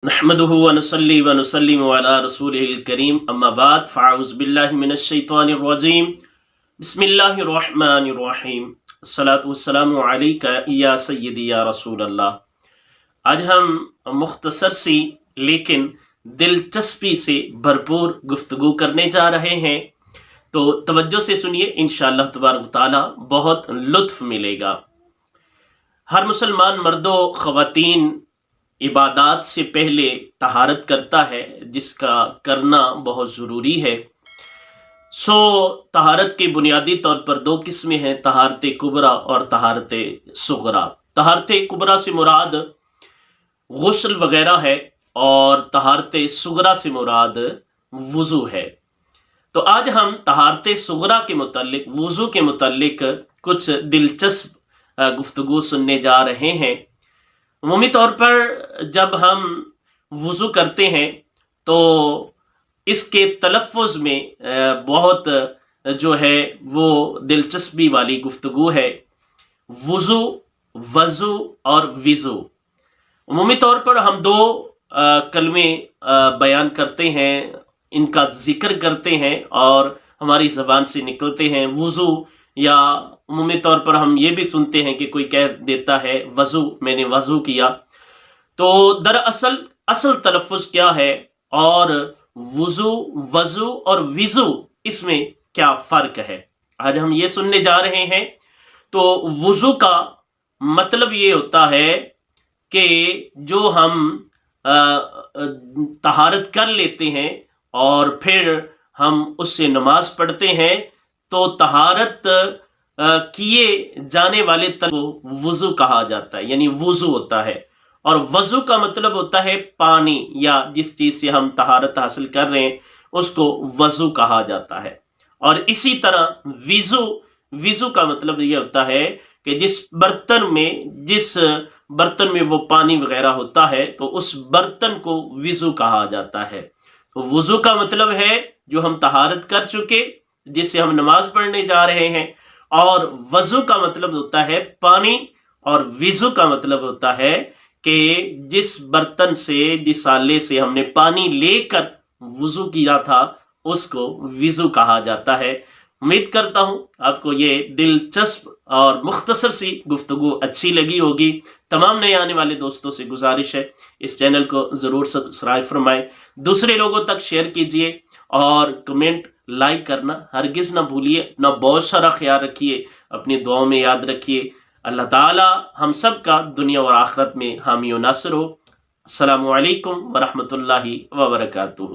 نحمده ونصلي ونسلم على رسوله الكريم اما بعد فاعوذ بالله من الشیطان الرجیم بسم اللہ الرحمن الرحیم الصلاۃ والسلام علیک یا سیدی یا رسول اللہ۔ آج ہم مختصر سی لیکن دلچسپی سے بھرپور گفتگو کرنے جا رہے ہیں، تو توجہ سے سنیے، انشاءاللہ تبارک تعالی بہت لطف ملے گا۔ ہر مسلمان مرد و خواتین عبادات سے پہلے طہارت کرتا ہے، جس کا کرنا بہت ضروری ہے۔ طہارت کے بنیادی طور پر دو قسمیں ہیں، طہارت کبریٰ اور طہارت صغریٰ۔ طہارت کبریٰ سے مراد غسل وغیرہ ہے اور طہارت صغریٰ سے مراد وضو ہے۔ تو آج ہم طہارت صغریٰ کے متعلق، وضو کے متعلق کچھ دلچسپ گفتگو سننے جا رہے ہیں۔ عمومی طور پر جب ہم وضو کرتے ہیں تو اس کے تلفظ میں بہت جو ہے وہ دلچسپی والی گفتگو ہے۔ وضو، وضو اور وضو، عمومی طور پر ہم دو کلمے بیان کرتے ہیں، ان کا ذکر کرتے ہیں اور ہماری زبان سے نکلتے ہیں وضو، یا عمومی طور پر ہم یہ بھی سنتے ہیں کہ کوئی کہہ دیتا ہے وضو، میں نے وضو کیا۔ تو دراصل اصل تلفظ کیا ہے، اور وضو، وضو اور وضو، اس میں کیا فرق ہے، آج ہم یہ سننے جا رہے ہیں۔ تو وضو کا مطلب یہ ہوتا ہے کہ جو ہم طہارت کر لیتے ہیں اور پھر ہم اس سے نماز پڑھتے ہیں، تو طہارت کیے جانے والے کو وضو کہا جاتا ہے، یعنی وضو ہوتا ہے۔ اور وضو کا مطلب ہوتا ہے پانی، یا جس چیز سے ہم طہارت حاصل کر رہے ہیں اس کو وضو کہا جاتا ہے۔ اور اسی طرح وضو کا مطلب یہ ہوتا ہے کہ جس برتن میں وہ پانی وغیرہ ہوتا ہے تو اس برتن کو وضو کہا جاتا ہے۔ تو وضو کا مطلب ہے جو ہم طہارت کر چکے، جس سے ہم نماز پڑھنے جا رہے ہیں، اور وضو کا مطلب ہوتا ہے پانی، اور وضو کا مطلب ہوتا ہے کہ جس برتن سے، جس آلے سے ہم نے پانی لے کر وضو کیا تھا اس کو وضو کہا جاتا ہے۔ امید کرتا ہوں آپ کو یہ دلچسپ اور مختصر سی گفتگو اچھی لگی ہوگی۔ تمام نئے آنے والے دوستوں سے گزارش ہے اس چینل کو ضرور سبسکرائب فرمائیں، دوسرے لوگوں تک شیئر کیجئے، اور کمنٹ لائک کرنا ہرگز نہ بھولیے۔ اپنا بہت سارا خیال رکھیے، اپنی دعاؤں میں یاد رکھیے۔ اللہ تعالی ہم سب کا دنیا اور آخرت میں حامی و ناصر ہو۔ السلام علیکم ورحمۃ اللہ وبرکاتہ۔